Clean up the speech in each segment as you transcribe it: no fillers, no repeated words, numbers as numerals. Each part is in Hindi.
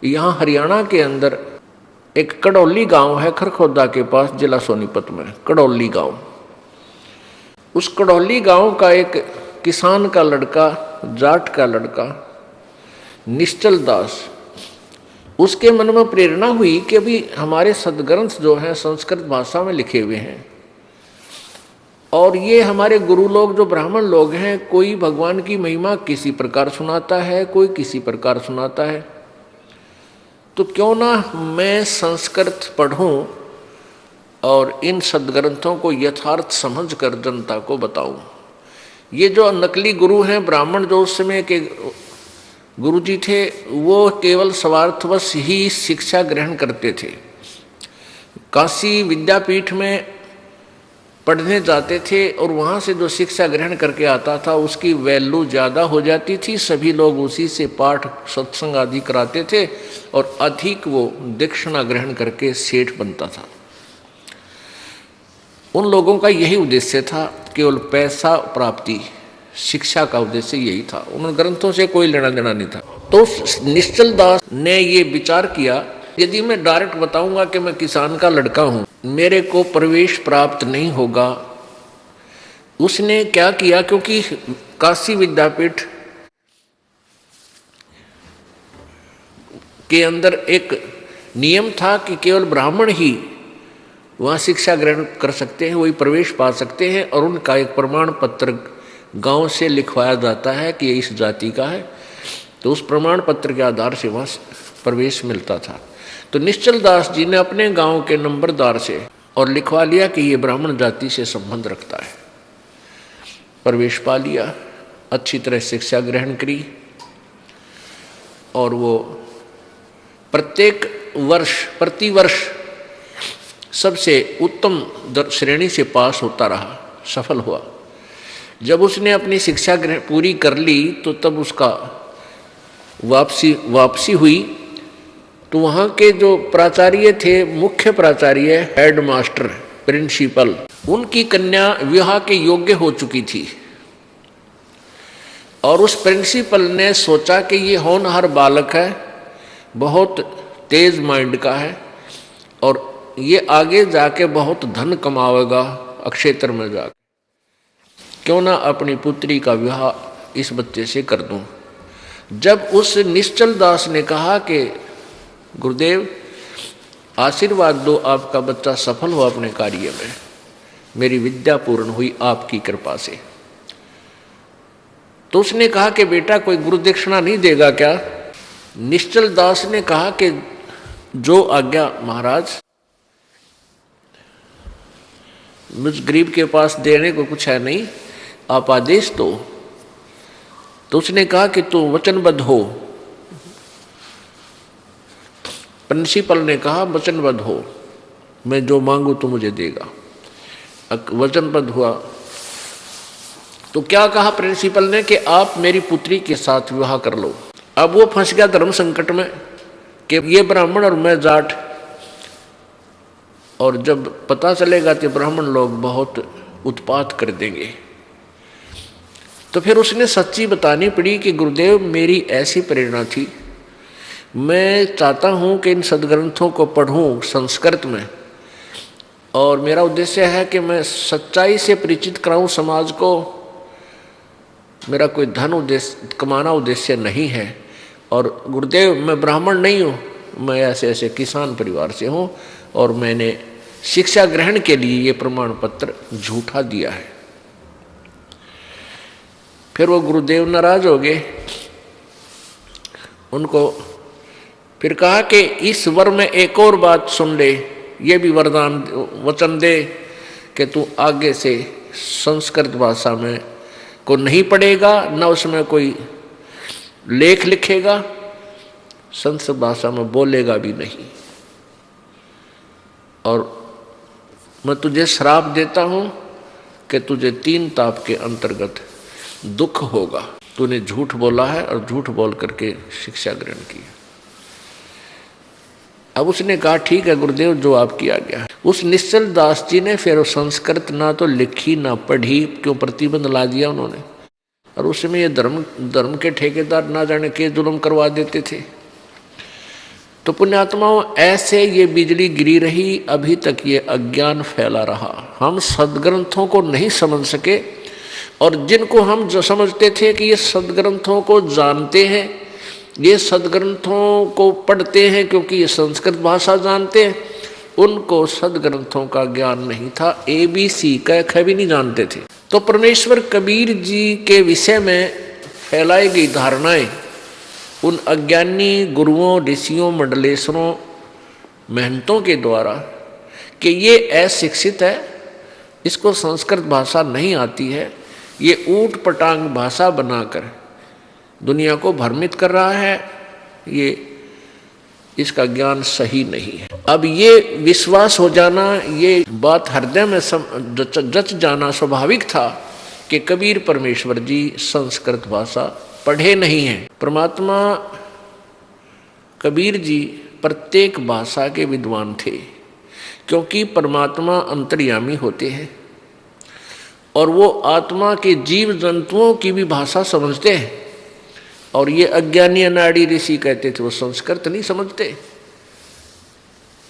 यहाँ हरियाणा के अंदर एक कड़ौली गांव है, खरखोदा के पास, जिला सोनीपत में कड़ौली गांव। उस कड़ौली गांव का एक किसान का लड़का, जाट का लड़का निश्चल दास, उसके मन में प्रेरणा हुई कि अभी हमारे सदग्रंथ जो हैं संस्कृत भाषा में लिखे हुए हैं, और ये हमारे गुरु लोग जो ब्राह्मण लोग हैं, कोई भगवान की महिमा किसी प्रकार सुनाता है, कोई किसी प्रकार सुनाता है, तो क्यों ना मैं संस्कृत पढ़ूं और इन सदग्रंथों को यथार्थ समझकर जनता को बताऊं। ये जो नकली गुरु हैं ब्राह्मण, जो उस समय के गुरु जी थे, वो केवल स्वार्थवश ही शिक्षा ग्रहण करते थे। काशी विद्यापीठ में पढ़ने जाते थे और वहाँ से जो शिक्षा ग्रहण करके आता था उसकी वैल्यू ज़्यादा हो जाती थी, सभी लोग उसी से पाठ सत्संग आदि कराते थे और अधिक वो दक्षिणा ग्रहण करके सेठ बनता था। उन लोगों का यही उद्देश्य था, केवल पैसा प्राप्ति, शिक्षा का उद्देश्य यही था, उन ग्रंथों से कोई लेना देना नहीं था। तो निश्चल दास ने ये विचार किया, यदि मैं डायरेक्ट बताऊंगा कि मैं किसान का लड़का हूं, मेरे को प्रवेश प्राप्त नहीं होगा। उसने क्या किया, क्योंकि काशी विद्यापीठ के अंदर एक नियम था कि केवल ब्राह्मण ही वहाँ शिक्षा ग्रहण कर सकते हैं, वही प्रवेश पा सकते हैं, और उनका एक प्रमाण पत्र गांव से लिखवाया जाता है कि ये इस जाति का है, तो उस प्रमाण पत्र के आधार से वहाँ प्रवेश मिलता था। तो निश्चल दास जी ने अपने गांव के नंबरदार से और लिखवा लिया कि ये ब्राह्मण जाति से संबंध रखता है, प्रवेश पा लिया, अच्छी तरह शिक्षा ग्रहण करी, और वो प्रत्येक वर्ष प्रतिवर्ष सबसे उत्तम श्रेणी से पास होता रहा, सफल हुआ। जब उसने अपनी शिक्षा पूरी कर ली तो तब उसका वापसी हुई, तो वहाँ के जो प्राचार्य थे, मुख्य प्राचार्य, हेड मास्टर, प्रिंसिपल, उनकी कन्या विवाह के योग्य हो चुकी थी, और उस प्रिंसिपल ने सोचा कि ये होनहार बालक है, बहुत तेज माइंड का है, और ये आगे जाके बहुत धन कमावेगा अक्षेत्र में जाकर, क्यों ना अपनी पुत्री का विवाह इस बच्चे से कर दूं। जब उस निश्चल दास ने कहा कि गुरुदेव आशीर्वाद दो, आपका बच्चा सफल हुआ अपने कार्य में, मेरी विद्या पूर्ण हुई आपकी कृपा से, तो उसने कहा कि बेटा कोई गुरु दक्षिणा नहीं देगा क्या? निश्चल दास ने कहा कि जो आज्ञा महाराज, मुझ गरीब के पास देने को कुछ है नहीं, आप आदेश दो। तो उसने कहा कि तू वचनबद्ध हो। प्रिंसिपल ने कहा वचनबद्ध हो, मैं जो मांगू तो मुझे देगा। वचनबद्ध हुआ तो क्या कहा प्रिंसिपल ने कि आप मेरी पुत्री के साथ विवाह कर लो। अब वो फंस गया धर्म संकट में कि ये ब्राह्मण और मैं जाट, और जब पता चलेगा तो ब्राह्मण लोग बहुत उत्पात कर देंगे। तो फिर उसने सच्ची बतानी पड़ी कि गुरुदेव मेरी ऐसी प्रेरणा थी, मैं चाहता हूँ कि इन सदग्रंथों को पढ़ूँ संस्कृत में, और मेरा उद्देश्य है कि मैं सच्चाई से परिचित कराऊँ समाज को, मेरा कोई धन उद्देश्य कमाना उद्देश्य नहीं है। और गुरुदेव मैं ब्राह्मण नहीं हूँ, मैं ऐसे ऐसे किसान परिवार से हूँ, और मैंने शिक्षा ग्रहण के लिए ये प्रमाण पत्र झूठा दिया है। फिर वो गुरुदेव नाराज हो गए, उनको फिर कहा कि इस वर में एक और बात सुन ले, ये भी वरदान वचन दे कि तू आगे से संस्कृत भाषा में को नहीं पढ़ेगा, न उसमें कोई लेख लिखेगा, संस्कृत भाषा में बोलेगा भी नहीं, और मैं तुझे श्राप देता हूँ कि तुझे 3 ताप के अंतर्गत दुख होगा। तूने झूठ बोला है और झूठ बोल करके शिक्षा ग्रहण की। अब उसने कहा ठीक है गुरुदेव, जो आपकी आज्ञा है। उस निश्चल दास जी ने फिर संस्कृत ना तो लिखी ना पढ़ी, क्यों प्रतिबंध ला दिया उन्होंने, और उसमें ये धर्म के ठेकेदार ना जाने के जुल्म करवा देते थे। तो पुण्यात्माओं, ऐसे ये बिजली गिरी रही, अभी तक ये अज्ञान फैला रहा। हम सदग्रंथों को नहीं समझ सके, और जिनको हम जो समझते थे कि ये सदग्रंथों को जानते हैं, ये सदग्रंथों को पढ़ते हैं क्योंकि ये संस्कृत भाषा जानते हैं, उनको सदग्रंथों का ज्ञान नहीं था, ABC क ख भी नहीं जानते थे। तो परमेश्वर कबीर जी के विषय में फैलाई गई धारणाएं उन अज्ञानी गुरुओं, ऋषियों, मंडलेश्वरों, महंतों के द्वारा कि ये अशिक्षित है, इसको संस्कृत भाषा नहीं आती है, ये ऊट पटांग भाषा बनाकर दुनिया को भ्रमित कर रहा है, ये इसका ज्ञान सही नहीं है। अब ये विश्वास हो जाना, ये बात हृदय में जच जाना स्वाभाविक था कि कबीर परमेश्वर जी संस्कृत भाषा पढ़े नहीं हैं। परमात्मा कबीर जी प्रत्येक भाषा के विद्वान थे, क्योंकि परमात्मा अंतर्यामी होते हैं और वो आत्मा के जीव जंतुओं की भी भाषा समझते हैं। और ये अज्ञानी अनाड़ी ऋषि कहते थे वो संस्कृत नहीं समझते,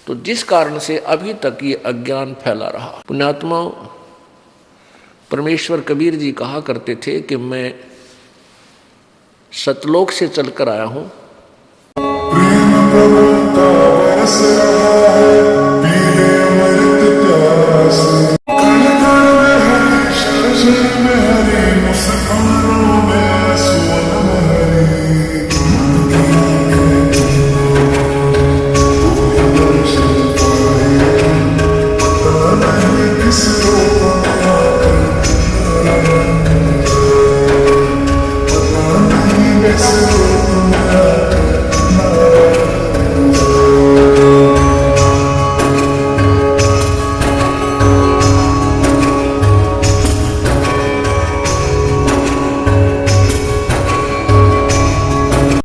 तो जिस कारण से अभी तक ये अज्ञान फैला रहा। पुण्यात्माओं, परमेश्वर कबीर जी कहा करते थे कि मैं सतलोक से चलकर आया हूँ